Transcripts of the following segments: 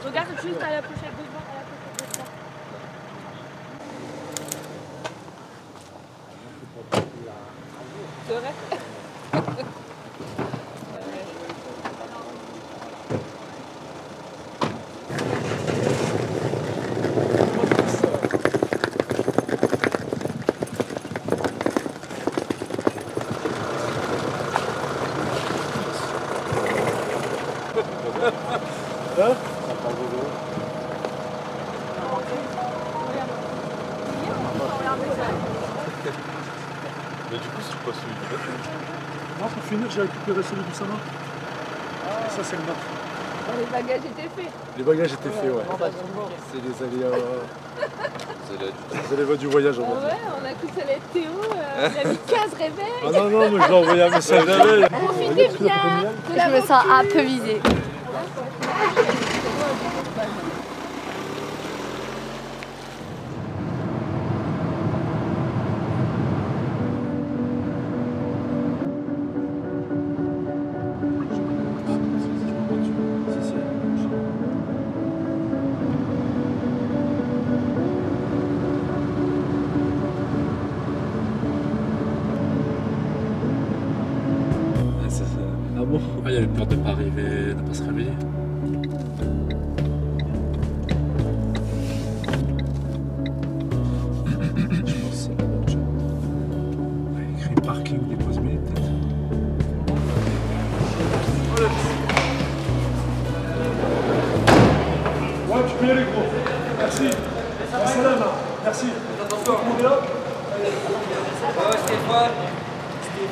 Regarde juste à la pochette devant, à la pochette devant. C'est vrai? Mais du coup, c'est pas celui du bateau. Non, pour finir, j'ai récupéré celui du Sama. Et ça, c'est le nôtre. Les bagages étaient faits. Les bagages étaient faits, ouais. C'est les aléas du voyage, on va dire. Ouais, on a cru que ça allait être Théo. Il a mis 15 réveils. Ah non, non, mais je lui ai envoyé un message la veille. Profitez bien. Je me sens un peu visée. Ah bon? Ah, il y avait peur de ne pas arriver, de ne pas se réveiller. Je pense que c'est la bonne chose. Il y a écrit parking dépose minutes peut-être. Ouais, tu peux y aller gros. Merci. Salam. Merci. Attention. On est là? Ouais, Stéphane.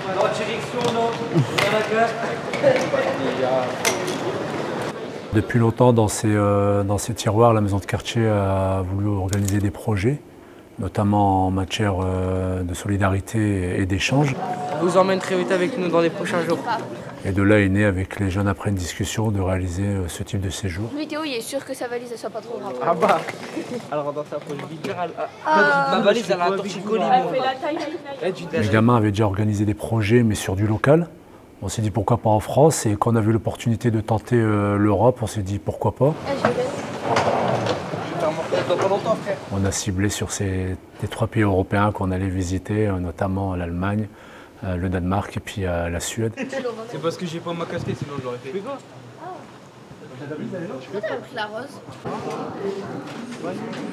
Dans direction, non. Dans la gare. Depuis longtemps, dans ces tiroirs, la maison de quartier a voulu organiser des projets, notamment en matière de solidarité et d'échange. On vous emmène très vite avec nous dans les prochains jours. Et de là est né avec les jeunes, après une discussion, de réaliser ce type de séjour. Lui, Théo, il est sûr que sa valise ne soit pas trop grave. Ah bah. Alors dans sa poche vite, ma valise elle a un torticolis. Les gamins avaient déjà organisé des projets, mais sur du local. On s'est dit pourquoi pas en France, et quand on a vu l'opportunité de tenter l'Europe, on s'est dit pourquoi pas. On a ciblé sur les 3 pays européens qu'on allait visiter, notamment l'Allemagne, le Danemark et puis la Suède. C'est parce que j'ai pas ma casquette, sinon je l'aurais fait. Pourquoi t'as pris la rose?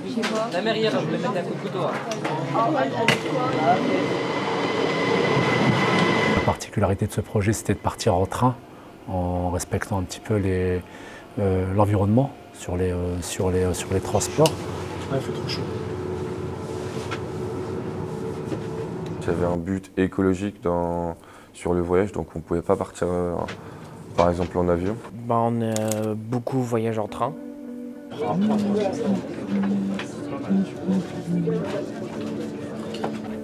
Je sais pas. La mère hier, je voulais mettre un coup de couteau. La particularité de ce projet, c'était de partir en train, en respectant un petit peu l'environnement sur les transports. Ah, il fait trop chaud. J'avais un but écologique sur le voyage, donc on ne pouvait pas partir par exemple en avion. Bah, on a beaucoup voyagé en train.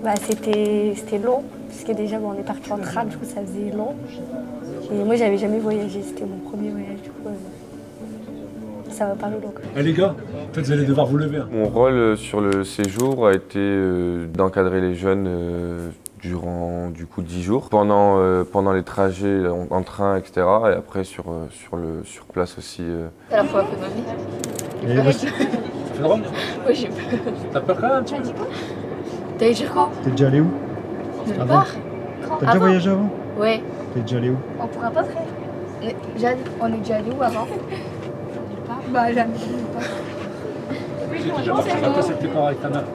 Bah, c'était long, puisque déjà bon, on est parti en train, du coup ça faisait long. Et moi j'avais jamais voyagé, c'était mon premier voyage, du coup ça va pas le long. Eh les gars, peut-être vous allez devoir vous lever. Hein. Mon rôle sur le séjour a été d'encadrer les jeunes durant du coup 10 jours, pendant les trajets en train, etc. Et après sur place aussi. C'est la première fois de ma vie. Ça fait drôle? Ouais, j'ai peur. T'as peur quand même? T'allais dire quoi? T'es déjà allé où? Nulle Avant? part. T'as déjà voyagé avant? Ouais. T'es déjà allé où? On pourra pas frère. Jeanne, on est déjà allé où avant? Nulle part. Bah jamais. Tu as passé tes parents avec ta mère?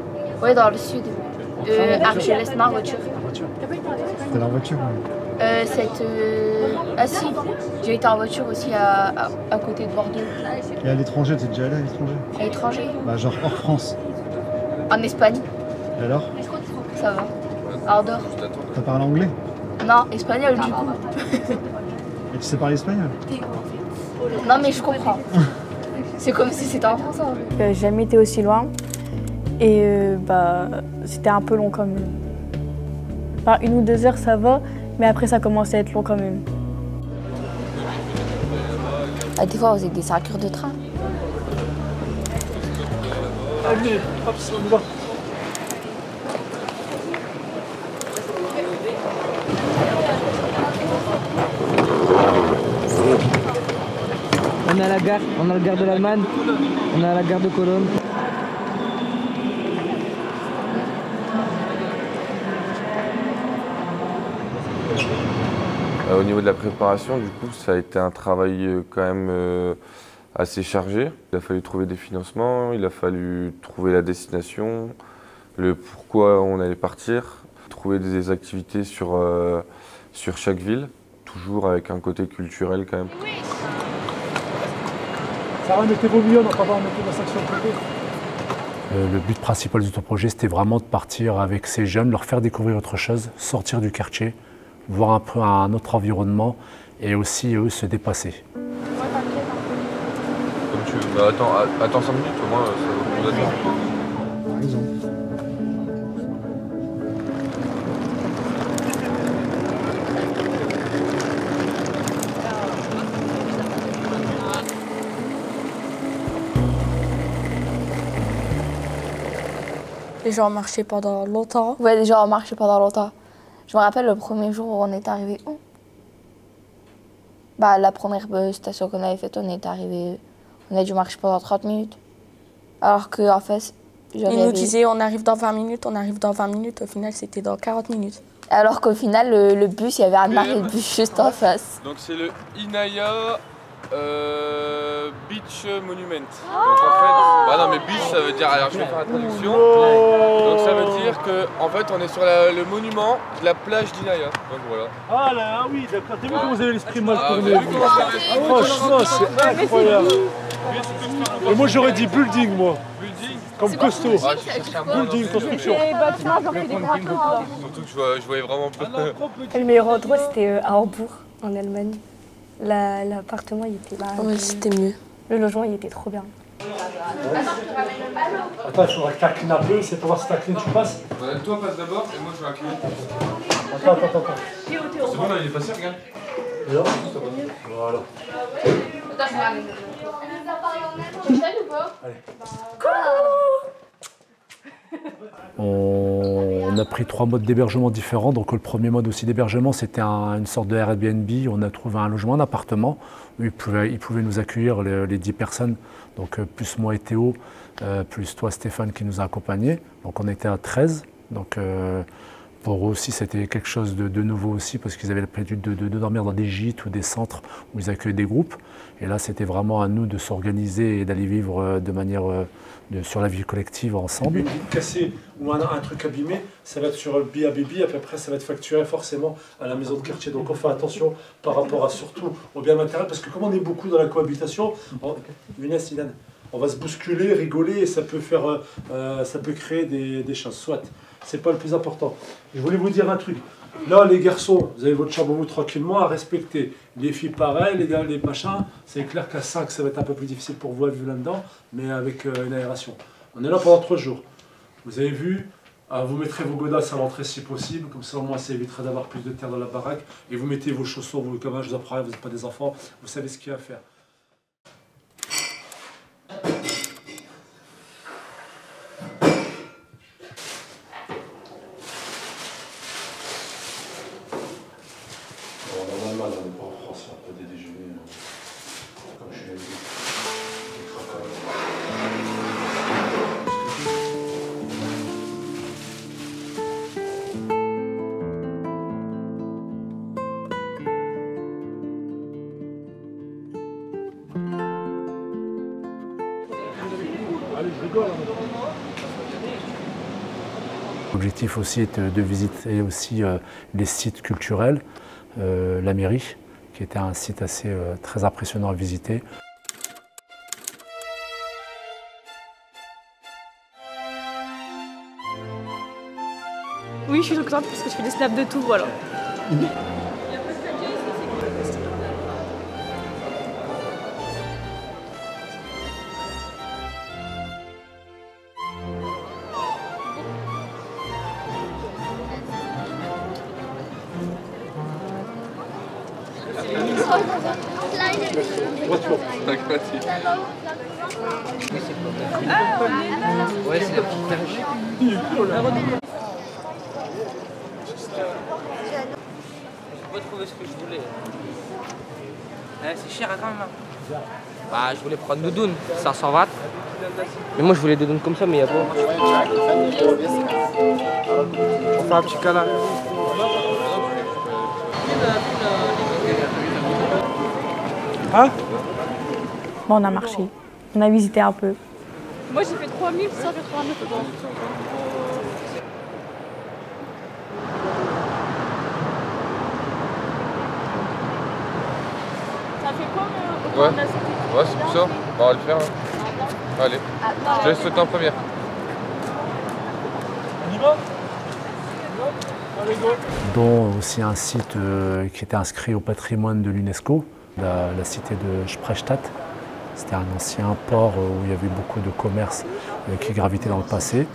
Ouais, dans le sud. Je laisse ma voiture. T'es en voiture? Ah si, j'ai été en voiture aussi à côté de Bordeaux. Et à l'étranger, t'es déjà allé à l'étranger? À l'étranger? Bah genre hors France. En Espagne. Et alors? Ça va. Hors dehors. T'as parlé anglais? Non, espagnol du coup. Et tu sais parler espagnol? Non mais je comprends. C'est comme si c'était en français. J'ai jamais été aussi loin et bah, c'était un peu long quand même. Enfin, 1 ou 2 heures ça va, mais après ça commençait à être long quand même. Ah, des fois on faisait des 5 heures de train. Allez, hop, on y va. est à la gare, on a la gare de l'Allemagne, on est à la gare de Cologne. Au niveau de la préparation, du coup, ça a été un travail quand même assez chargé. Il a fallu trouver des financements, il a fallu trouver la destination, le pourquoi on allait partir, trouver des activités sur chaque ville, toujours avec un côté culturel quand même. Sarah, mettez vos millions, on va pas mettre la section de côté. Le but principal de ton projet, c'était vraiment de partir avec ces jeunes, leur faire découvrir autre chose, sortir du quartier, voir un peu un autre environnement et aussi eux se dépasser. Comme tu veux. Bah, attends 5 minutes, au moins ça vaut le coup d'attendre. Par exemple. Les gens ont marché pendant longtemps. Ouais, les gens ont marché pendant longtemps. Je me rappelle le premier jour où on est arrivé où? Bah, la première station qu'on avait faite, on est arrivé. On a dû marcher pendant 30 minutes. Alors qu'en fait, Ils nous disaient on arrive dans 20 minutes, on arrive dans 20 minutes. Au final, c'était dans 40 minutes. Alors qu'au final, le bus, il y avait un arrêt de bus juste en face. Donc c'est le Inaya Beach Monument. Donc en fait, bah non mais beach ça veut dire, alors je vais faire la traduction. Donc ça veut dire que en fait on est sur le monument de la plage d'Inaya. Donc voilà. Ah là, oui, d'accord. T'as vu comment vous avez l'esprit mal tourné? Franchement, Franchement, c'est incroyable. Et moi j'aurais dit building, moi. building. Comme costaud. Building, construction. Les bâtiments, genre fait des grands tours. Surtout que je voyais vraiment pas. Le meilleur endroit, c'était à Hambourg, en Allemagne. L'appartement, il était là. Oui, c'était mieux. Le logement, il était trop bien. Attends, il faudra que t'inclines un peu, c'est pour voir si t'inclines, tu passes. Toi passe d'abord et moi je vais incliner. Attends. C'est bon là il est passé, regarde. Et là, voilà. On a pris 3 modes d'hébergement différents. Donc le premier mode aussi d'hébergement, c'était une sorte de Airbnb. On a trouvé un logement, un appartement où ils pouvaient nous accueillir les 10 personnes. Donc plus moi et Théo, plus toi Stéphane qui nous a accompagnés. Donc on était à 13. Donc pour eux aussi, c'était quelque chose de nouveau aussi parce qu'ils avaient l'habitude de dormir dans des gîtes ou des centres où ils accueillent des groupes. Et là, c'était vraiment à nous de s'organiser et d'aller vivre de manière sur la vie collective ensemble. Une vitre cassée ou un truc abîmé, ça va être sur le BABB, et puis après ça va être facturé forcément à la maison de quartier. Donc on fait attention par rapport à surtout au bien matériel, parce que comme on est beaucoup dans la cohabitation, on va se bousculer, rigoler, et ça peut créer des choses. Soit, c'est pas le plus important. Je voulais vous dire un truc. Là, les garçons, vous avez votre chambre vous tranquillement à respecter. Les filles, pareil, les gars, les machins. C'est clair qu'à 5, ça va être un peu plus difficile pour vous à vivre là-dedans, mais avec une aération. On est là pendant 3 jours. Vous avez vu, vous mettrez vos godasses à l'entrée si possible, comme ça au moins ça évitera d'avoir plus de terre dans la baraque. Et vous mettez vos chaussons, vous, comme je vous apprends, vous n'êtes pas des enfants, vous savez ce qu'il y a à faire. L'objectif aussi est de visiter aussi les sites culturels, la mairie, qui était un site très impressionnant à visiter. Oui, je suis contente parce que je fais des snaps de tout, voilà. Ouais, c'est la petite perche. J'ai pas trouvé ce que je voulais. C'est cher quand même. Bah, je voulais prendre doudoune, 500 watts. Mais moi, je voulais doudoune comme ça, mais il n'y a pas. On fait un petit câlin. Hein? Bon, on a marché. On a visité un peu. Moi j'ai fait 3189 euros. Ça fait quoi Ouais, ouais c'est pour ça. On va le faire. Hein. Allez, je te laisse sauter en première. On y va? Allez, go! Dont aussi un site qui était inscrit au patrimoine de l'UNESCO, la cité de Sprechstadt. C'était un ancien port où il y avait beaucoup de commerce qui gravitait dans le passé.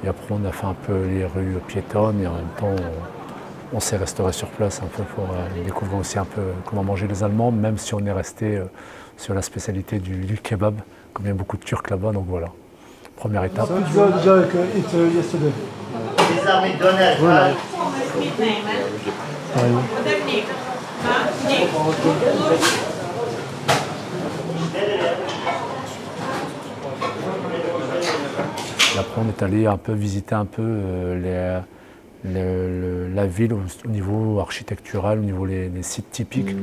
Et après, on a fait un peu les rues piétonnes et en même temps, on s'est restauré sur place un peu pour découvrir aussi un peu comment manger les Allemands, même si on est resté sur la spécialité du kebab, comme il y a beaucoup de Turcs là-bas, donc voilà. Première étape. Les armées de Donald. Voilà. Et après, on est allé un peu visiter un peu la ville au niveau architectural, au niveau des sites typiques.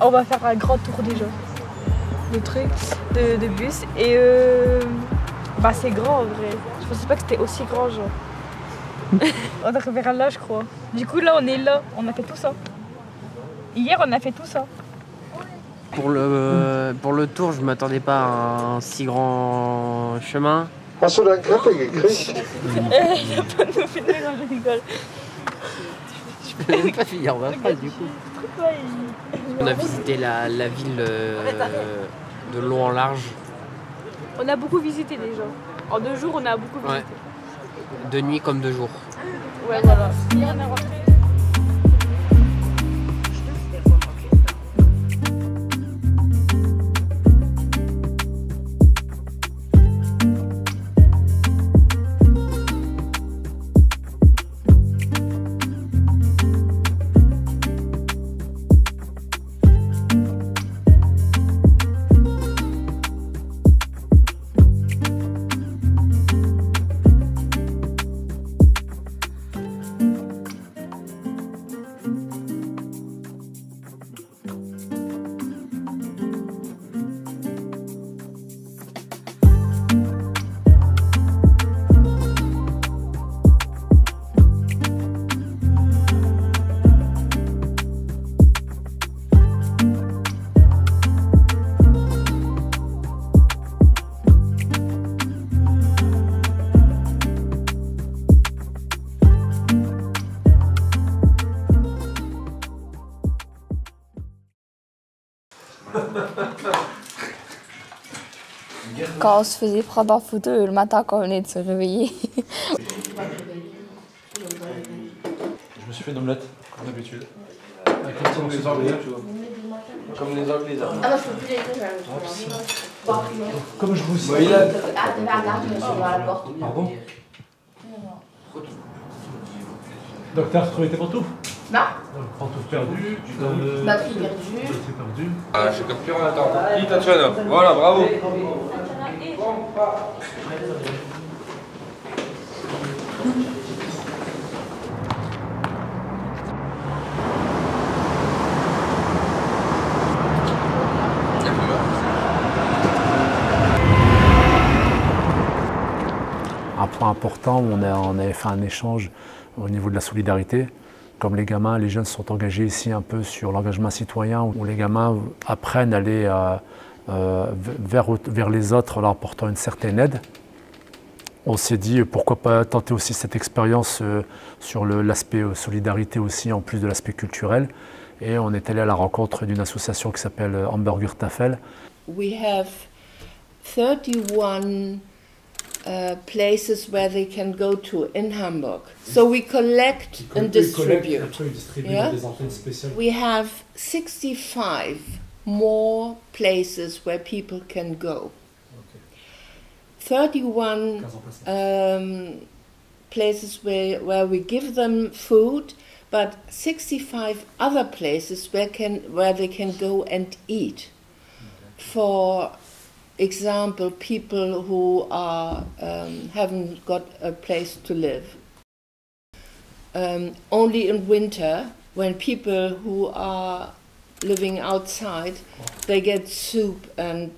On va faire un grand tour déjà de trucs, de bus et bah c'est grand en vrai. Je pensais pas que c'était aussi grand genre. On arrivera là je crois. Du coup là on est là, on a fait tout ça. Hier on a fait tout ça. Pour le tour, je m'attendais pas à un si grand chemin. Il va pas nous filmer quand je rigole. Je peux même pas finir ma phrase du coup. On a visité la ville de long en large. On a beaucoup visité déjà. En 2 jours on a beaucoup visité. Ouais. De nuit comme de jour. Ouais voilà. On est rentré. Quand on se faisait prendre en photo le matin quand on venait de se réveiller. Je me suis fait une omelette, comme d'habitude. Comme les Anglais, tu vois. Comme les Anglais. Ah, je peux plus les comme je vous dis. Pardon? Docteur, tu as trouvé tes pantoufles? Non. Pantoufles perdues, Batterie perdue. batterie perdue. Ah, j'ai compris, on attend. Tatiana, voilà, bravo. Un point important, on avait fait un échange au niveau de la solidarité. Comme les gamins, les jeunes sont engagés ici un peu sur l'engagement citoyen, où les gamins apprennent à aller vers les autres en leur apportant une certaine aide. On s'est dit pourquoi pas tenter aussi cette expérience sur l'aspect solidarité aussi, en plus de l'aspect culturel. Et on est allé à la rencontre d'une association qui s'appelle Hamburger Tafel. We have 31 places where they can go to in Hamburg. So we collect and distribute. Yeah? We have 65 more places where people can go. 31 places where we give them food, but 65 other places where they can go and eat. For example, people who haven't got a place to live. Only in winter, when people who are living outside, they get soup and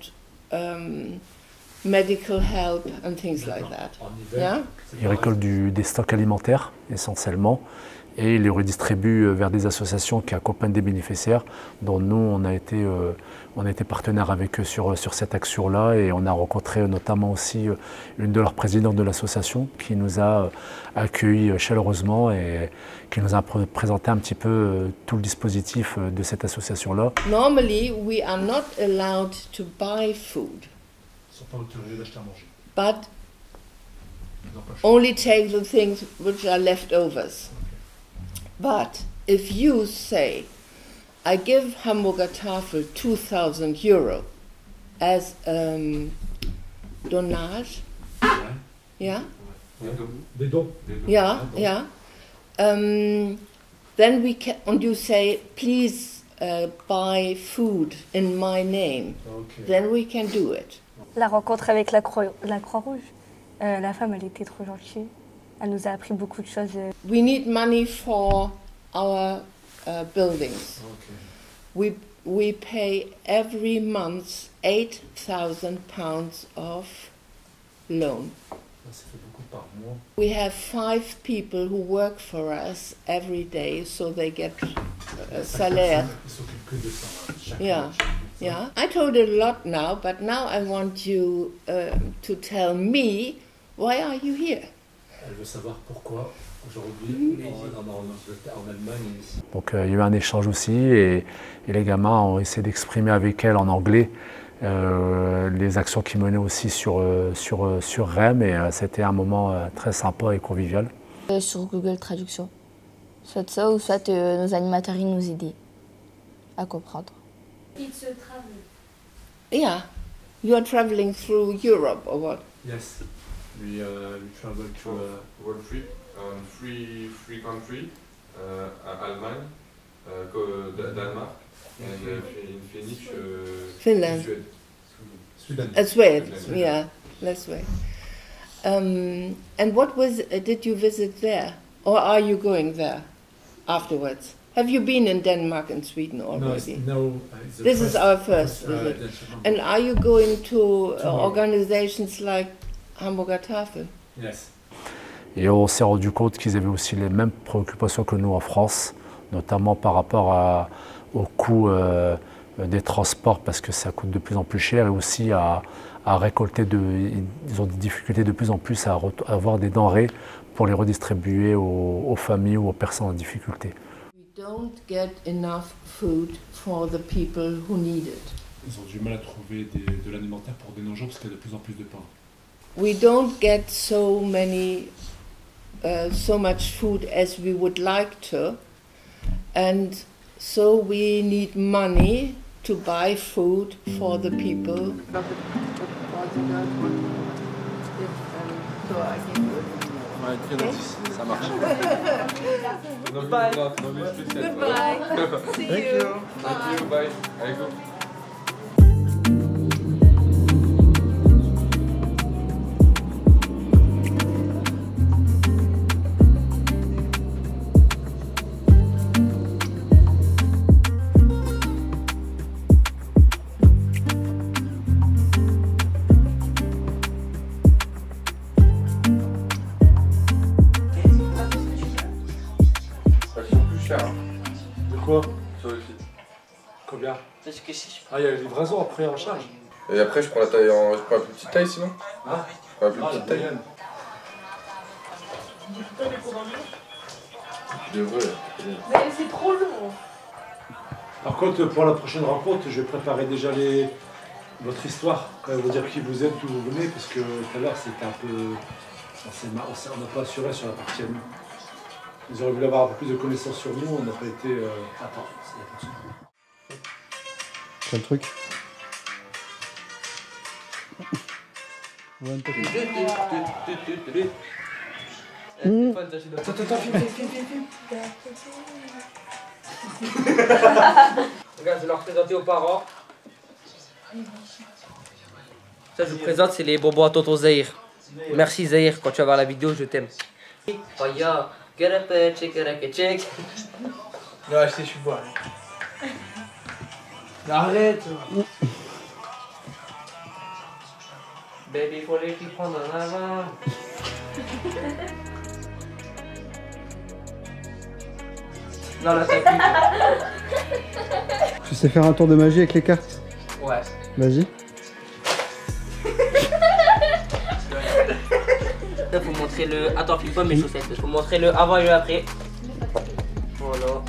medical help and things like that. Yeah? Ils récoltent des stocks alimentaires essentiellement et ils les redistribuent vers des associations qui accompagnent des bénéficiaires dont nous on a été partenaire avec eux sur cette action-là et on a rencontré notamment aussi une de leurs présidentes de l'association qui nous a accueillis chaleureusement et qui nous a présenté un petit peu tout le dispositif de cette association-là. Normally we are not allowed to buy food. But only take the things which are leftovers. But if you say, I give Hamburger Tafel 2,000 euro as donnage, yeah? Yeah, yeah. Then we can, and you say, please buy food in my name. Okay. Then we can do it. La rencontre avec la Croix-Rouge, la femme, elle était trop gentille. Elle nous a appris beaucoup de choses. We need money for our buildings. Okay. We pay every month £8,000 of loan. Ça fait beaucoup par mois. We have 5 people who work for us every day, so they get a salaire. Yeah. Yeah, I told a lot now, but now I want you to tell me, why are you here? Elle veut savoir pourquoi aujourd'hui en Allemagne. Donc il y a eu un échange aussi et les gamins ont essayé d'exprimer avec elle en anglais les actions qu'ils menaient aussi sur Rem et c'était un moment très sympa et convivial. Sur Google Traduction. Soit ça ou soit nos animateurs nous aidaient à comprendre. It's a travel. Yeah, you are traveling through Europe or what? Yes, we travel to world trip on three countries, Allemagne, Denmark, and in Finnish, Finland. Sweden. Yeah, that's right. And what did you visit there, or are you going there afterwards? Have you been in Denmark and Sweden already? No. This is our first visit. And are you going to organizations like Hamburger Tafel? Yes. Et on s'est rendu compte qu'ils avaient aussi les mêmes préoccupations que nous en France, notamment par rapport au coût des transports parce que ça coûte de plus en plus cher et aussi à récolter, ils ont des difficultés de plus en plus à avoir des denrées pour les redistribuer aux familles ou aux personnes en difficulté. We don't get enough food for the people who need it. Ils ont du mal à trouver de l'alimentaire pour des non-gens parce qu'il y a de plus en plus de pain. We don't get so much food as we would like to, and so we need money to buy food for the people. Ça marche. Bye. Goodbye. See you. Thank you. Bye. Allez, go. De quoi? Sur le site. Combien? Ah, il y a la livraison après en charge. Et après, je prends la taille je prends la plus petite taille sinon. Ah, je prends la plus petite taille. Je devrais. Mais c'est trop long. Par contre, pour la prochaine rencontre, je vais préparer déjà votre histoire, quand même, vous dire qui vous êtes, d'où vous venez, parce que tout à l'heure c'était un peu... On n'a pas assuré sur la partie amie. Ils auraient voulu avoir un peu plus de connaissances sur nous, on n'a pas été... Attends, c'est quel truc? Attends, filme. Regarde, je vais leur présenter aux parents. Ça, je vous présente, c'est les bonbons à tonton Zahir. Merci Zahir, quand tu vas voir la vidéo, je t'aime. Oh ya, get up, check. Non, je suis boire. Arrête. Baby, faut les filles prendre en avant. Non, là, t'as Tu sais faire un tour de magie avec les cartes? Ouais. Vas-y. Là, faut montrer le... Attends, file pas mes chaussettes. Faut montrer le avant et le après. Voilà.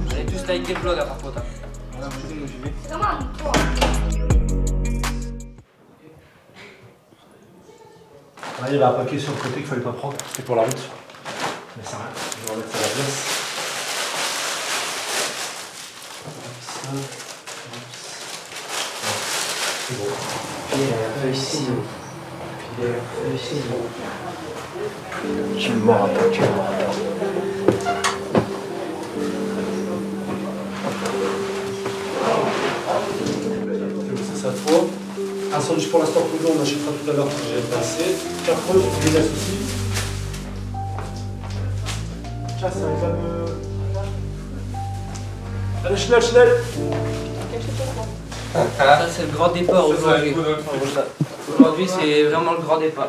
On est tous like des vlogs à par contre. Ah, il y avait un paquet sur le côté qu'il ne fallait pas prendre, c'était pour la route. Mais ça rien, je vais remettre ça à la place. C'est bon. Tu me mords pas, tu me mords pas. C'est ça trop. Un sandwich pour l'instant pour nous, on achètera tout à l'heure parce que j'ai pas assez. Carrefour, je les laisse aussi. Tiens, ça va me... Allez, Schnell. Ça, c'est le grand départ aujourd'hui. Aujourd'hui, c'est vraiment le grand départ.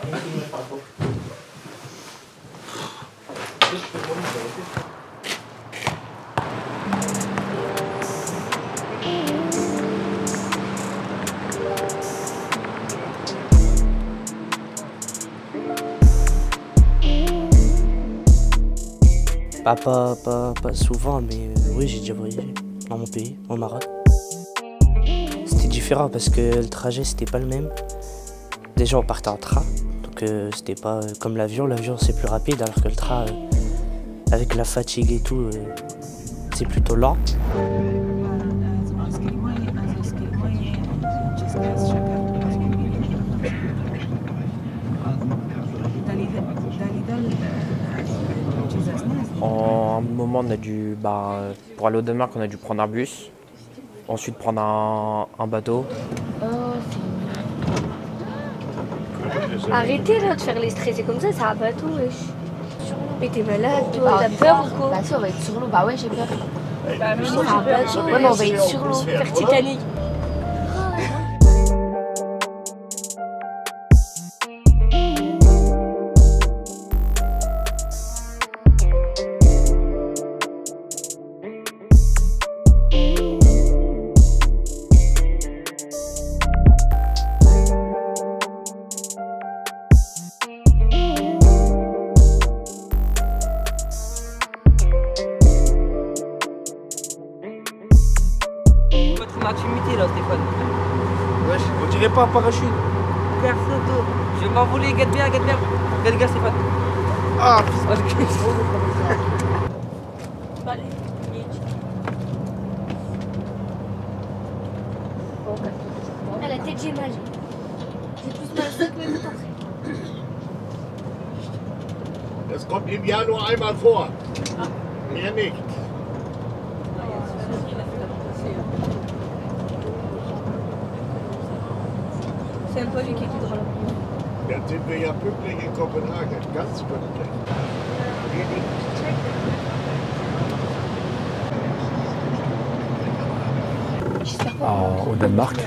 Pas souvent, mais oui, j'ai déjà voyagé dans mon pays, au Maroc. C'était différent parce que le trajet, c'était pas le même. Déjà, on partait en train, donc c'était pas comme l'avion. L'avion, c'est plus rapide, alors que le train, avec la fatigue et tout, c'est plutôt lent. En un moment, on a dû, pour aller au Danemark, on a dû prendre un bus, ensuite prendre un bateau. Arrêtez là de faire les stressés comme ça, c'est un bateau, wesh. Mais t'es malade, toi, t'as peur ou quoi? Bah, ça, on va être sur l'eau. Bah, ouais, j'ai peur. Bah, mais moi, j'ai peur. Ouais, mais on va être sur l'eau. Faire Titanic. Intimité là, Stéphane. Wesh, on dirait pas un parachute. Regarde photo. Je vais m'envoler, regarde bien. Regarde gars, Stéphane. Ah, La tête, j'ai mal. J'ai plus mal 5 minutes après. Das kommt im Jahr nur einmal vor. Mehr nicht. C'est un peu lui qui est drôle. Jetzt sind wir ja pünktlich in Kopenhagen. Ganz pünktlich. Au Danemark,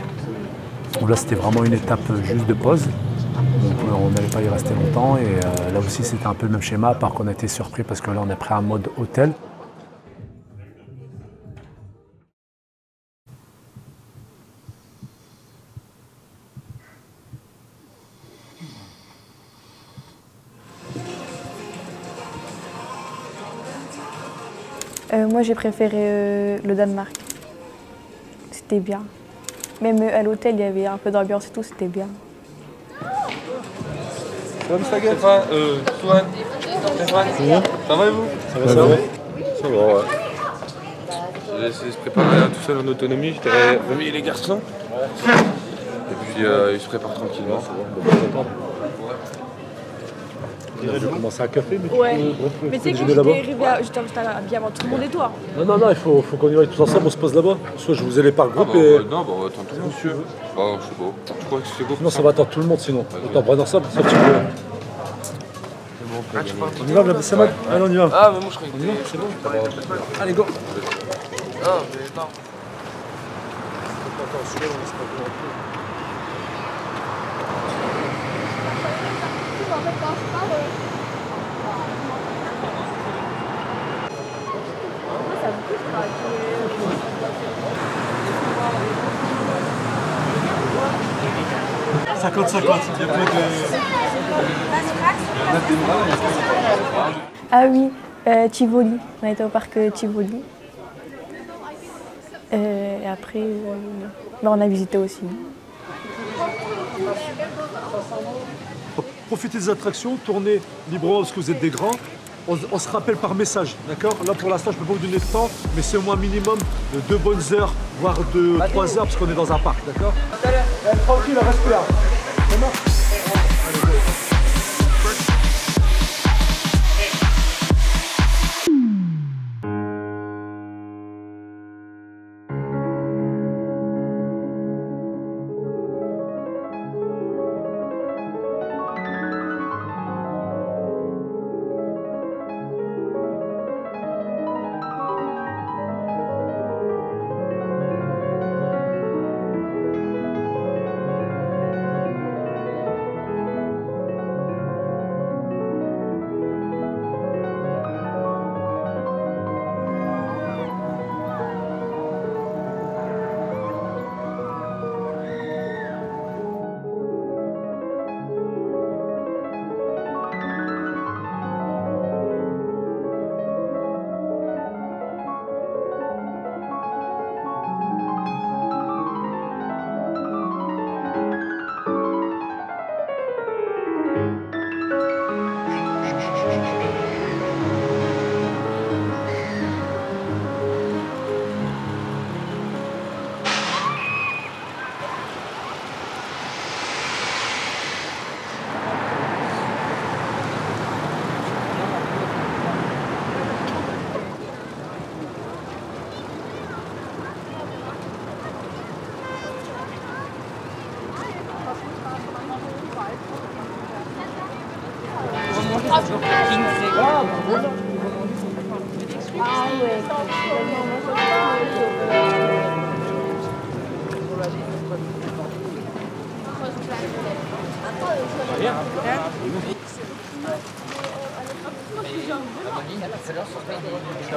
où là c'était vraiment une étape juste de pause. Donc on n'allait pas y rester longtemps et là aussi c'était un peu le même schéma, à part qu'on a été surpris parce que là on a pris un mode hôtel. Moi, j'ai préféré le Danemark. C'était bien. Même à l'hôtel, il y avait un peu d'ambiance et tout, c'était bien. Stéphane, ça va et vous? Ça va, ça va. Ça va, ouais. J'ai essayé de se préparer tout seul en autonomie, je t'ai remis les garçons. Et puis ils se préparent tranquillement. Je vais commencer à café, mais ouais. Mais tu sais, quand j'étais bien avant tout le monde et toi. Non, il faut qu'on y aille tous ensemble, on se pose là-bas. Soit je vous ai les par groupe Non, bah attends tout le monde, monsieur. Bah, je sais pas. Tu crois que c'est beau? Non, ça va attendre tout le monde sinon. Autant prendre ensemble, ça tu peux. On y va, c'est mal. Allez, on y va. Ah, mais moi je croyais que c'est bon. Allez, go. Ah, mais non. Ah oui, Tivoli. On a été au parc Tivoli. Et après, on a visité aussi. Profitez des attractions, tournez librement parce que vous êtes des grands. On se rappelle par message, d'accord? Là pour l'instant je ne peux pas vous donner de temps, mais c'est au moins minimum de 2 bonnes heures, voire de 3 heures parce qu'on est dans un parc, d'accord? Tranquille, restez là.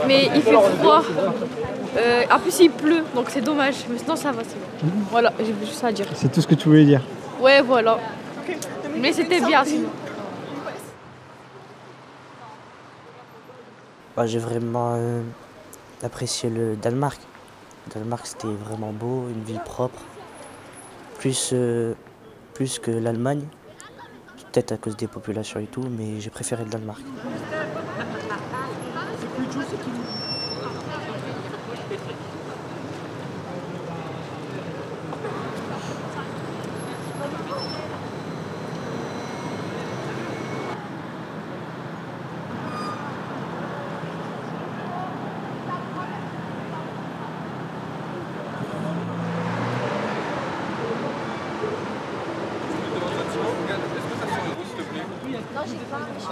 Mais il fait froid. En plus il pleut, donc c'est dommage. Mais sinon ça va, c'est bon. Voilà, j'ai juste ça à dire. C'est tout ce que tu voulais dire. Ouais, voilà. Mais c'était bien sinon. Bah, j'ai vraiment apprécié le Danemark. Le Danemark, c'était vraiment beau, une ville propre. Plus que l'Allemagne. Peut-être à cause des populations et tout, mais j'ai préféré le Danemark.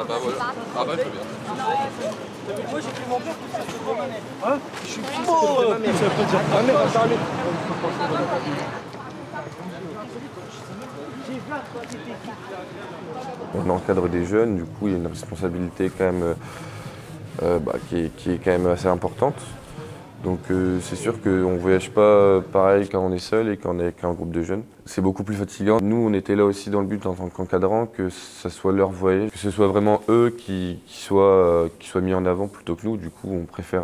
Ah bah voilà. Ah bah très bien. Moi j'ai pris mon père pour faire ce grand manège. Hein? Je suis fils de ma mère. Ça veut pas dire ma mère, ça On encadre des jeunes, du coup il y a une responsabilité quand même qui est quand même assez importante. Donc c'est sûr qu'on ne voyage pas pareil quand on est seul et quand on est avec un groupe de jeunes. C'est beaucoup plus fatigant. Nous, on était là aussi dans le but en tant qu'encadrant que ce soit leur voyage, que ce soit vraiment eux qui soient mis en avant plutôt que nous. Du coup, on préfère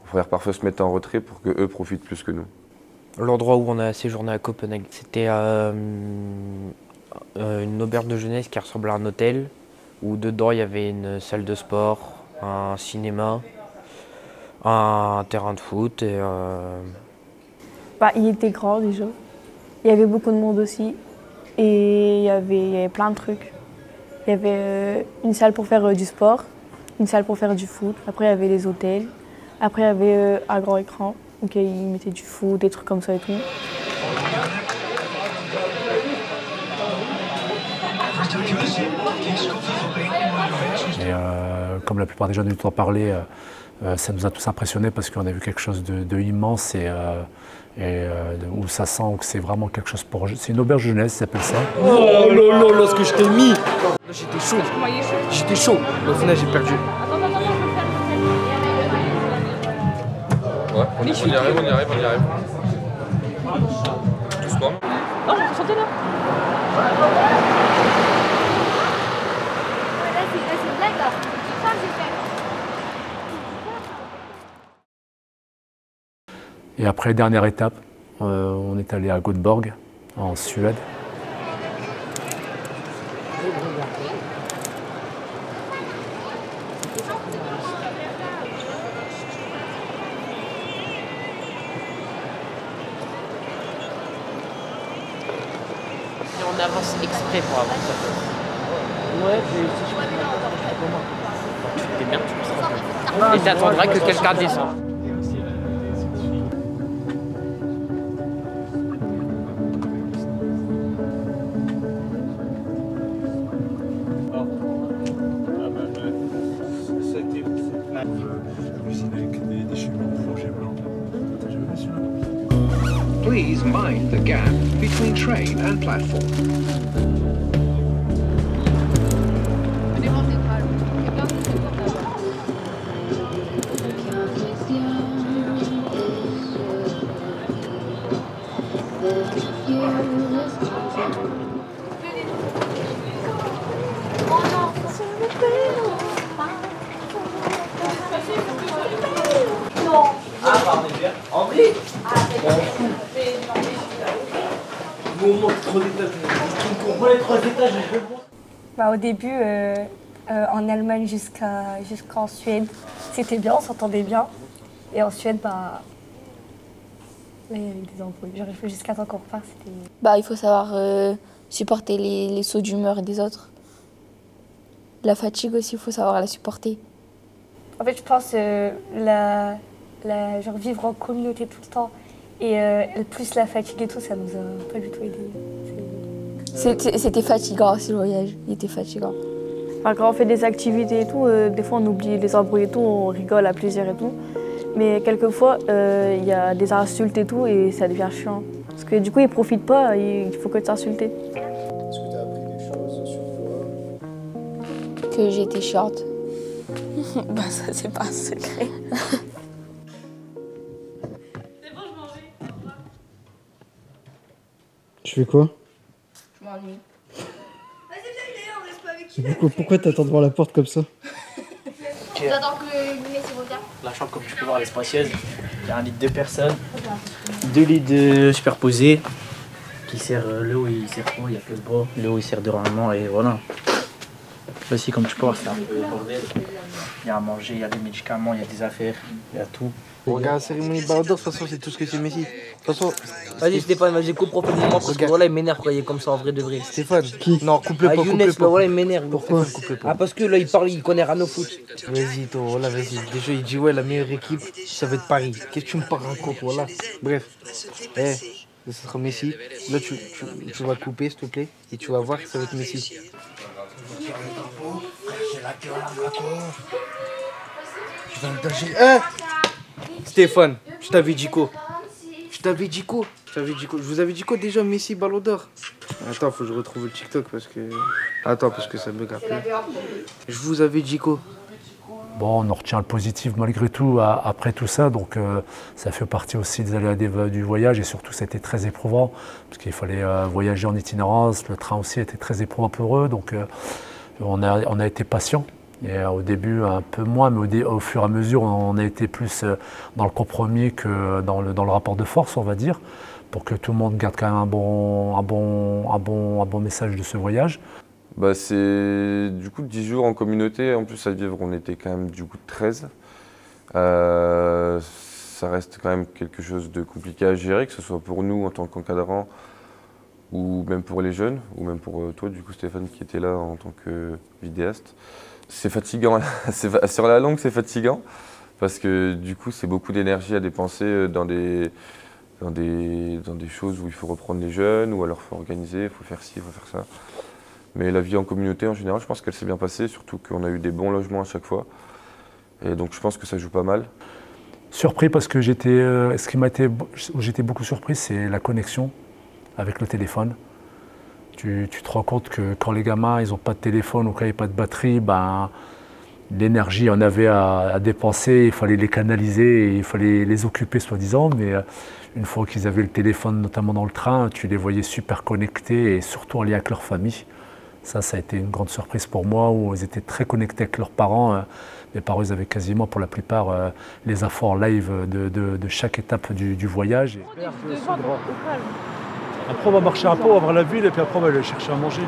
Il faudrait parfois se mettre en retrait pour qu'eux profitent plus que nous. L'endroit où on a séjourné à Copenhague, c'était une auberge de jeunesse qui ressemblait à un hôtel, où dedans il y avait une salle de sport, un cinéma, un terrain de foot. Et, il était grand déjà. Il y avait beaucoup de monde aussi. Et il y avait plein de trucs. Il y avait une salle pour faire du sport, une salle pour faire du foot. Après, il y avait les hôtels. Après, il y avait un grand écran. Donc, ils mettaient du foot, des trucs comme ça et tout. Et comme la plupart des jeunes ont parlé, ça nous a tous impressionnés parce qu'on a vu quelque chose de immense et où ça sent que c'est vraiment quelque chose pour... C'est une auberge jeunesse, ça s'appelle ça. Oh là là, ce que je t'ai mis. J'étais chaud. J'étais chaud. Au final, j'ai perdu. Ouais, on y arrive. Doucement. Oh, sentez là. Et après, dernière étape, on est allé à Göteborg, en Suède. On avance exprès pour avancer. Ouais, Tu te bien, tu seras. Et t'attendras que quelqu'un descende. Please mind the gap between train and platform. André, nous on monte 3 étages. On prend les 3 étages et je le Au début, en Allemagne jusqu'en Suède, c'était bien, on s'entendait bien. Et en Suède, là, il y avait des embrouilles. J'arrivais jusqu'à temps qu'on repart, c'était... Il faut savoir supporter les sauts d'humeur des autres. La fatigue aussi, il faut savoir la supporter. En fait, je pense genre vivre en communauté tout le temps et plus la fatigue et tout, ça nous a pas du tout aidé. C'était fatigant aussi le voyage, il était fatigant. Quand on fait des activités et tout, des fois on oublie les embrouilles et tout, on rigole à plaisir et tout. Mais quelquefois, il y a des insultes et tout et ça devient chiant. Parce que du coup, ils profitent pas, il faut que tu t'insultes. Est-ce que tu as appris des choses sur toi? Que j'étais chiante. Ça, c'est pas un secret. Tu fais quoi? Je m'ennuie. Pourquoi t'attends devant la porte comme ça? J'attends que Messi revienne. La chambre, comme tu peux voir, elle est spacieuse. Il y a un lit de 2 personnes, 2 lits superposés qui sert le haut, il sert quoi? Il y a que le bas. Le haut, il sert de rangement et voilà. Là aussi, comme tu peux voir, c'est un peu le bordel. Il y a à manger, il y a des médicaments, il y a des affaires, il y a tout. Regarde la cérémonie de Ballon d'Or, de toute façon, c'est tout ce que c'est Messi. De toute façon, vas-y Stéphane, vas-y, coupe pour moi parce que voilà, il m'énerve quand il est comme ça en vrai de vrai. Stéphane, qui? Non, coupe-le pas, Younes, là, voilà, il m'énerve. Pourquoi? Ah, parce que là, il parle, il connaît rien au foot. Vas-y, toi, voilà, vas-y. Déjà, il dit, ouais, la meilleure équipe, ça va être Paris. Qu'est-ce que tu me racontes, voilà. Bref. Ça sera Messi. Là, tu vas couper, s'il te plaît, et tu vas voir que ça va être Messi. Stéphane, je t'avais dit quoi? Je vous avais dit quoi déjà, Messi, Ballon d'Or? Attends, faut que je retrouve le TikTok parce que... Attends, parce que ça bug un peu. Je vous avais dit quoi? Bon, on en retient le positif malgré tout après tout ça, donc ça fait partie aussi des aléas du voyage et surtout c'était très éprouvant parce qu'il fallait voyager en itinérance, le train aussi était très éprouvant pour eux, donc on a été patient Et au début, un peu moins, mais au fur et à mesure, on a été plus dans le compromis que dans le rapport de force, on va dire, pour que tout le monde garde quand même un bon message de ce voyage. Bah, c'est du coup 10 jours en communauté, en plus à vivre, on était quand même du coup 13. Ça reste quand même quelque chose de compliqué à gérer, que ce soit pour nous en tant qu'encadrants, ou même pour les jeunes, ou même pour toi, du coup Stéphane, qui était là en tant que vidéaste. C'est fatigant, sur la longue c'est fatigant, parce que du coup c'est beaucoup d'énergie à dépenser dans des choses où il faut reprendre les jeunes, ou alors il faut organiser, il faut faire ci, il faut faire ça. Mais la vie en communauté en général, je pense qu'elle s'est bien passée, surtout qu'on a eu des bons logements à chaque fois. Et donc je pense que ça joue pas mal. Surpris parce que où j'étais beaucoup surpris, c'est la connexion avec le téléphone. Tu te rends compte que quand les gamins ils n'ont pas de téléphone ou quand il n'y a pas de batterie, ben, l'énergie en avait à dépenser, il fallait les canaliser, et il fallait les occuper soi-disant. Mais une fois qu'ils avaient le téléphone, notamment dans le train, tu les voyais super connectés et surtout en lien avec leur famille. Ça a été une grande surprise pour moi, où ils étaient très connectés avec leurs parents. Mes parents, ils avaient quasiment pour la plupart les infos en live de chaque étape du voyage. Après, on va marcher un peu, on va voir la ville et puis après, on va aller chercher à manger.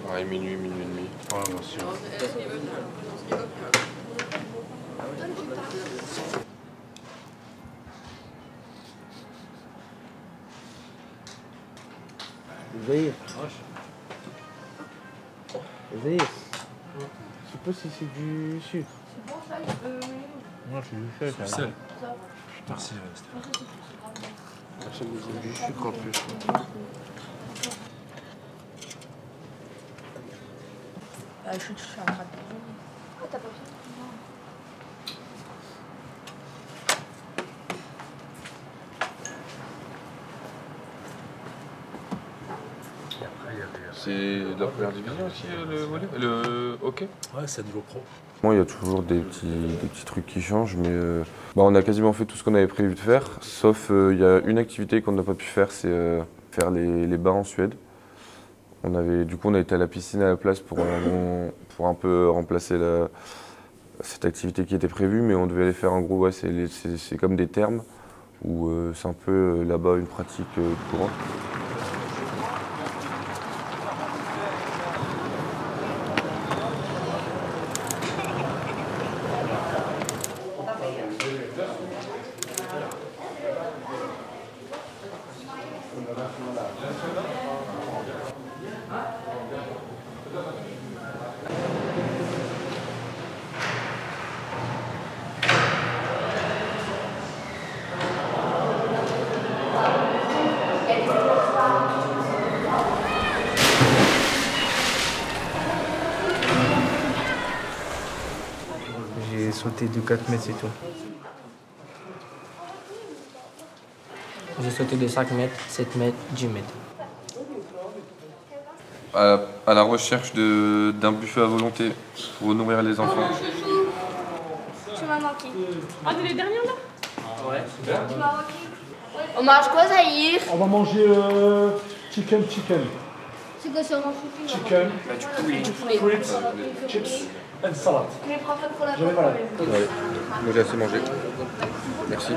Ouais, minuit et demi. Ouais, bien sûr. Zahir. Zahir. Je sais pas si c'est du sucre. Moi, c'est du sel. Sel. Merci, Stéphane. C'est du sucre en plus. C'est de la première division aussi, le volley, le hockey? Ouais, c'est niveau pro. Moi, il y a toujours des petits trucs qui changent, mais on a quasiment fait tout ce qu'on avait prévu de faire, sauf il y a une activité qu'on n'a pas pu faire, c'est faire les bains en Suède. Du coup, on a été à la piscine à la place pour un peu remplacer cette activité qui était prévue, mais on devait aller faire en gros, ouais, c'est comme des thermes, où c'est un peu là-bas une pratique courante. J'ai sauté de 4 mètres, c'est tout. J'ai sauté de 5 mètres, 7 mètres, 10 mètres. à la recherche d'un buffet à volonté pour nourrir les enfants. Tu m'as manqué. Ah, t'es les dernières là? Ouais. Tu m'as manqué. On mange quoi, Zahir? On va manger chicken. C'est quoi ça? Chicken, Du poulet. frites, chips and salad. Mais prends pas trop la J'avais malade. Ouais. Moi j'ai assez mangé. Merci.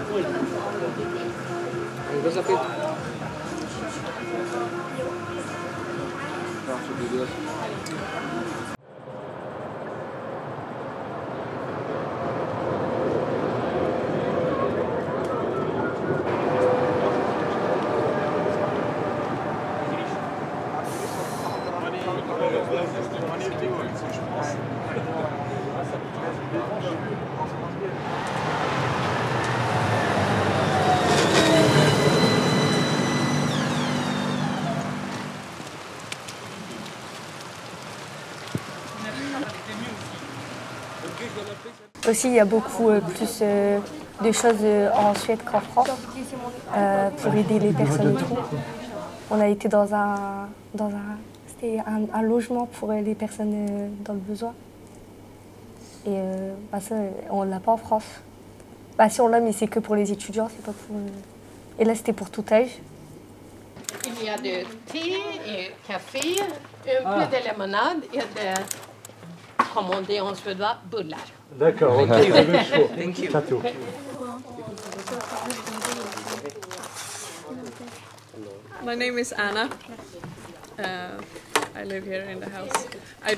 Aussi, il y a beaucoup plus de choses en Suède qu'en France pour aider les personnes et tout. On a été dans un logement pour les personnes dans le besoin. Et ça, on ne l'a pas en France. Si on l'a, mais c'est que pour les étudiants, c'est pas pour... Et là, c'était pour tout âge. Il y a du thé et café, un peu de limonade et de, comme on dit en suédois, bullar. D'accord, ok, vous avez chaud. Thank you. Tato. My name is Anna. I live here in the house. I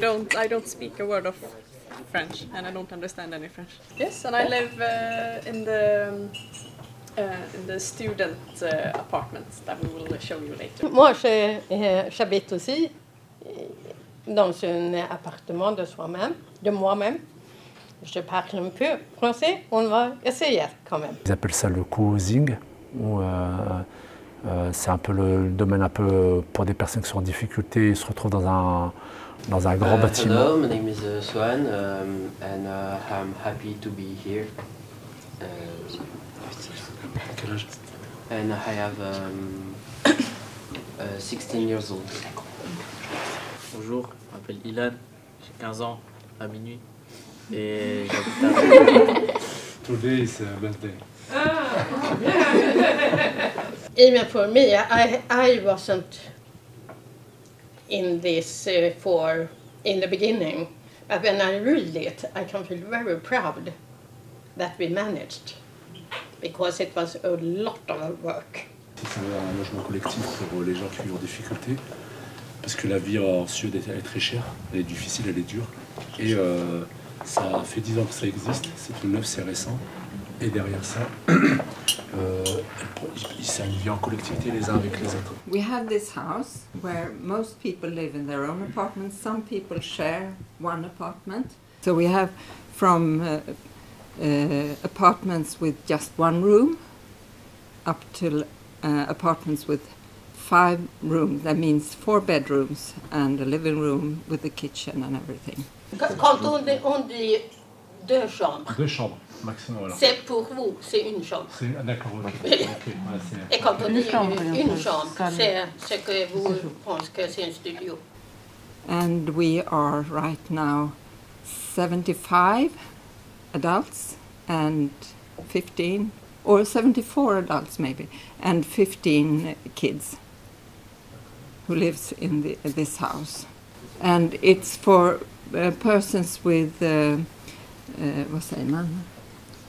don't speak a word of French, and I don't understand any French. Yes, and I live in the student apartments that we will show you later. Moi, j'habite aussi dans un appartement de moi-même. Je parle un peu français, on va essayer quand même. Ils appellent ça le co-housing, où c'est un peu le domaine un peu pour des personnes qui sont en difficulté, ils se retrouvent dans un grand bâtiment. Hello, my name is Swan, and I'm happy to be here. Quel âge? And I have 16 years old. Bonjour, je m'appelle Ilan, j'ai 15 ans, à minuit, et j'habite à... Today is a birthday. Even for me, I wasn't in this in the beginning, but when I read it, I can feel very proud that we managed, because it was a lot of work. C'est un logement collectif pour les gens qui vivent en difficulté, parce que la vie en Suède est très chère, elle est difficile, elle est dure, et ça fait 10 ans que ça existe, c'est tout neuf, c'est récent, et derrière ça, c'est une vie en collectivité les uns avec les autres. We have this house where most people live in their own apartments, some people share one apartment. So we have from apartments with just one room up to apartments with 5 rooms. That means 4 bedrooms and a living room with a kitchen and everything. Quand on dit 2 chambres. 2 chambres, maximum. Voilà. C'est pour vous, c'est une chambre. D'accord, ok. Et quand on dit une chambre, c'est ce que vous pensez que c'est un studio. And we are right now 75 adults and 15, or 74 adults maybe, and 15 kids who lives in this house. And it's for persons with vad säger man?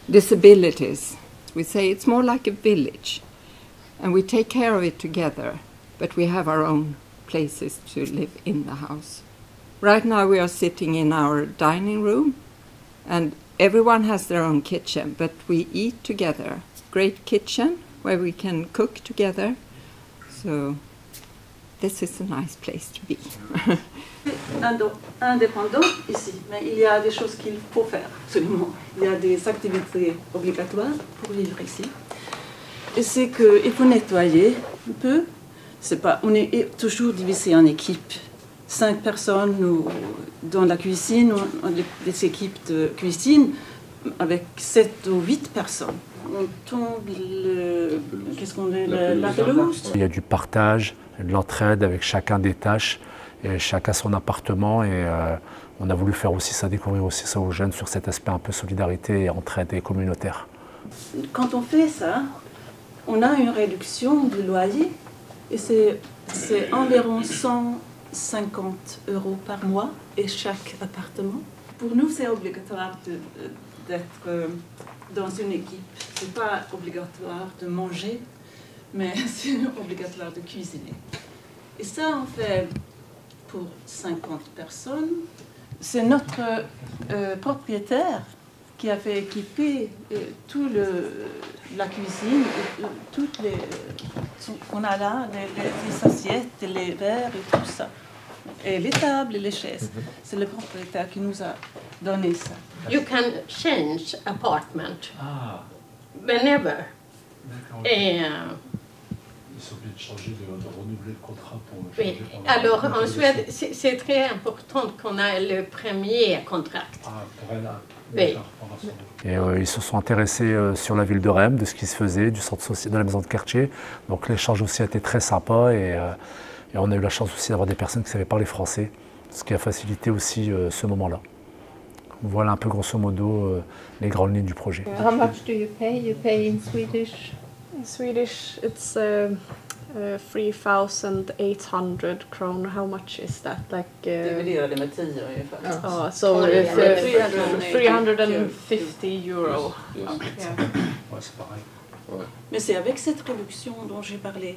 Disabilities. We say it's more like a village, and we take care of it together, but we have our own places to live in the house. Right now we are sitting in our dining room, and everyone has their own kitchen, but we eat together. Great kitchen where we can cook together, so this is a nice place to be. Indépendant ici, mais il y a des choses qu'il faut faire, absolument. Il y a des activités obligatoires pour vivre ici. Et c'est qu'il faut nettoyer un peu. On est toujours divisé en équipes. 5 personnes dans la cuisine, des équipes de cuisine avec 7 ou 8 personnes. On tombe la pelouse. Il y a du partage, de l'entraide avec chacun des tâches. et chacun son appartement. Et on a voulu faire aussi ça, découvrir aussi ça aux jeunes sur cet aspect un peu solidarité et entraide et communautaire. Quand on fait ça, on a une réduction du loyer et c'est environ 150 € par mois et chaque appartement. Pour nous, c'est obligatoire d'être dans une équipe. C'est pas obligatoire de manger, mais c'est obligatoire de cuisiner. Et ça, on fait pour 50 personnes. C'est notre propriétaire qui a fait équiper tout la cuisine, toutes les qu'on a là, les assiettes, les verres et tout ça. Et les tables et les chaises. C'est le propriétaire qui nous a donné ça. You can change apartment whenever. Et, ils sont obligés de changer, de renouveler le contrat pour le oui. Alors en Suède, c'est très important qu'on a le premier contrat. Pour un an. Oui. Et ils se sont intéressés sur la ville de Rem, de ce qui se faisait, du centre social, de la maison de quartier. Donc l'échange aussi a été très sympa et on a eu la chance aussi d'avoir des personnes qui savaient parler français, ce qui a facilité aussi ce moment-là. Voilà un peu grosso modo les grandes lignes du projet. How much do you pay? You pay in Swedish? In Swedish it's 3,800 kronor. How much is that? Like, dividerar det med 10 ungefär. So 350 euro. Mais c'est avec cette réduction dont j'ai parlé.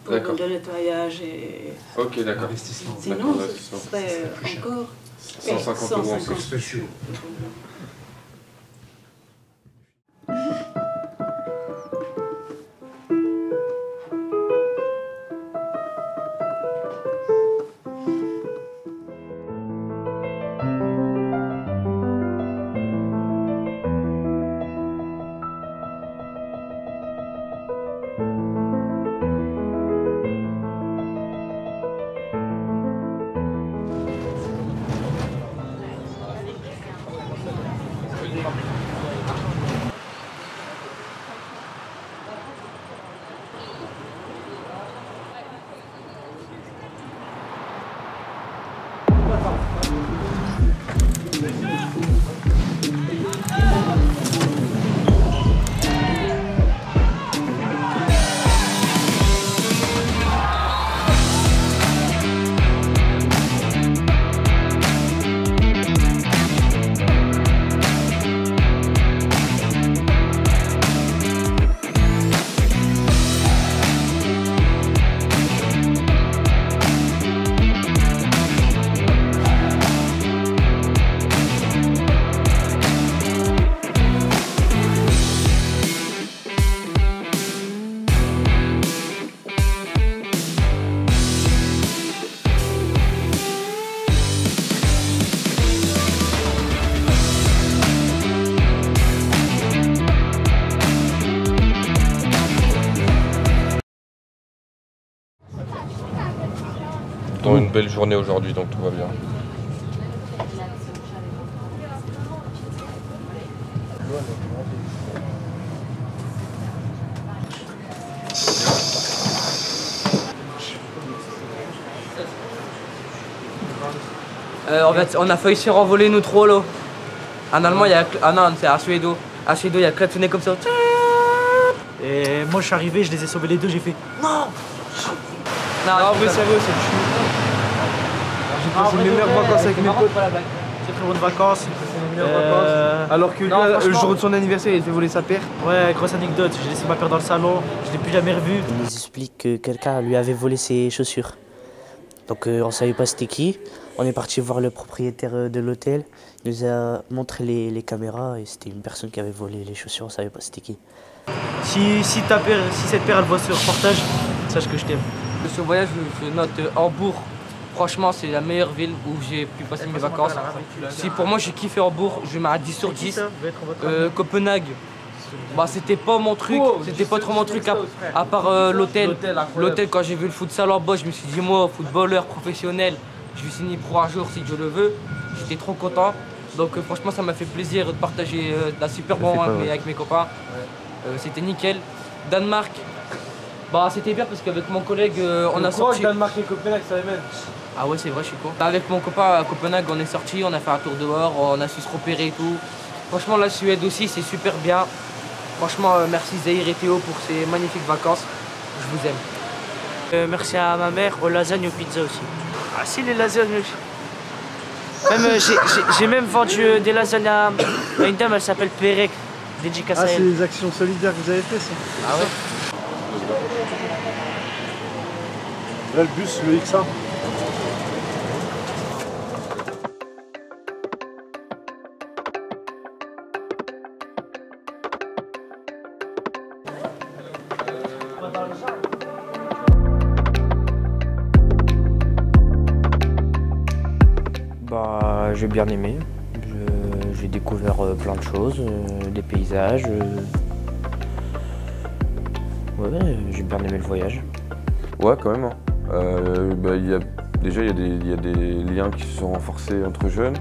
Pour le nettoyage et... Ok, d'accord. Sinon, ce serait encore 150 €. Une belle journée aujourd'hui, donc tout va bien. On a failli se faire envoler nous trop là. En allemand, il y a... Ah non, c'est à Suédo. À Suédo, il y a klaxonné comme ça. Et moi je suis arrivé, je les ai sauvés les deux, j'ai fait non. Non, en vrai, sérieux, c'est chou. J'ai passé mes meilleures vacances avec mes potes. Très très bonnes vacances. Alors que lui, le jour de son anniversaire, il fait voler sa paire. Ouais, grosse anecdote, j'ai laissé ma paire dans le salon, je l'ai plus jamais revue. Il nous explique que quelqu'un lui avait volé ses chaussures. Donc on savait pas c'était qui. On est parti voir le propriétaire de l'hôtel. Il nous a montré les caméras et c'était une personne qui avait volé les chaussures, on savait pas c'était qui. Si cette paire elle voit ce reportage, sache que je t'aime. Ce voyage, je note Hambourg. Franchement, c'est la meilleure ville où j'ai pu passer mes vacances. Si pour moi j'ai kiffé Hambourg, je mets à 10 sur 10. Copenhague, bah, c'était pas mon truc, c'était pas trop mon truc à part l'hôtel. L'hôtel, quand j'ai vu le futsal en bas, je me suis dit moi, footballeur professionnel, je vais signer pour un jour si Dieu le veut. J'étais trop content. Donc franchement, ça m'a fait plaisir de partager un super bon moment avec mes copains. C'était nickel. Danemark, bah, c'était bien parce qu'avec mon collègue, on a sorti... Danemark et Copenhague, ça les mêmes. Ah ouais, c'est vrai, je suis con. Avec mon copain à Copenhague, on est sorti, on a fait un tour dehors, on a su se repérer et tout. Franchement, la Suède aussi, c'est super bien. Franchement, merci Zahir et Théo pour ces magnifiques vacances. Je vous aime. Merci à ma mère, aux lasagnes, aux pizzas aussi. Ah si, les lasagnes aussi. Même, j'ai même vendu des lasagnes à une dame, elle s'appelle Perek. Dédicace à elle. C'est les actions solidaires que vous avez fait, ça. Ah ouais. Là, le bus, le X1. Bah, j'ai bien aimé. J'ai découvert plein de choses, des paysages. Ouais, j'ai bien aimé le voyage. Ouais, quand même. Déjà, il y a des liens qui se sont renforcés entre jeunes.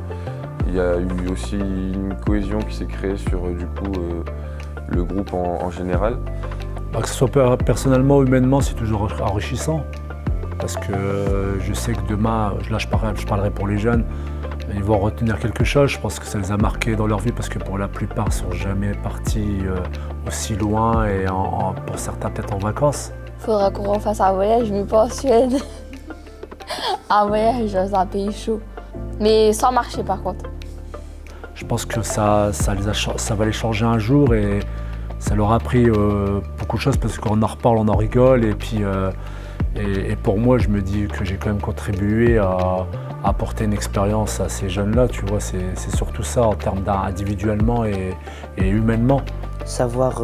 Il y a eu aussi une cohésion qui s'est créée sur le groupe en général. Que ce soit personnellement ou humainement, c'est toujours enrichissant. Parce que je sais que demain, là je parlerai pour les jeunes, ils vont retenir quelque chose. Je pense que ça les a marqués dans leur vie parce que pour la plupart, ils ne sont jamais partis aussi loin et pour certains peut-être en vacances. Faudra qu'on refasse un voyage, mais pas en Suède. Un voyage dans un pays chaud. Mais sans marcher par contre. Je pense que ça va les changer un jour et ça leur a appris beaucoup de choses parce qu'on en reparle, on en rigole et puis et pour moi je me dis que j'ai quand même contribué à apporter une expérience à ces jeunes-là, tu vois, c'est surtout ça en termes individuellement et humainement. Savoir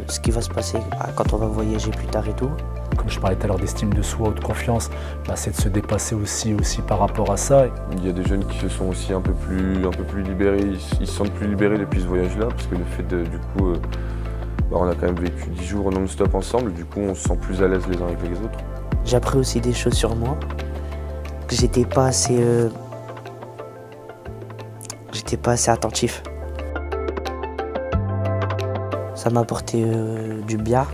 ce qui va se passer quand on va voyager plus tard et tout. Comme je parlais tout à l'heure d'estime de soi ou de confiance, c'est de se dépasser aussi par rapport à ça. Il y a des jeunes qui se sont aussi un peu plus libérés, ils se sentent plus libérés depuis ce voyage-là, parce que le fait on a quand même vécu 10 jours non-stop ensemble, du coup on se sent plus à l'aise les uns avec les autres. J'ai appris aussi des choses sur moi, que j'étais pas assez attentif. Ça m'a apporté du bien.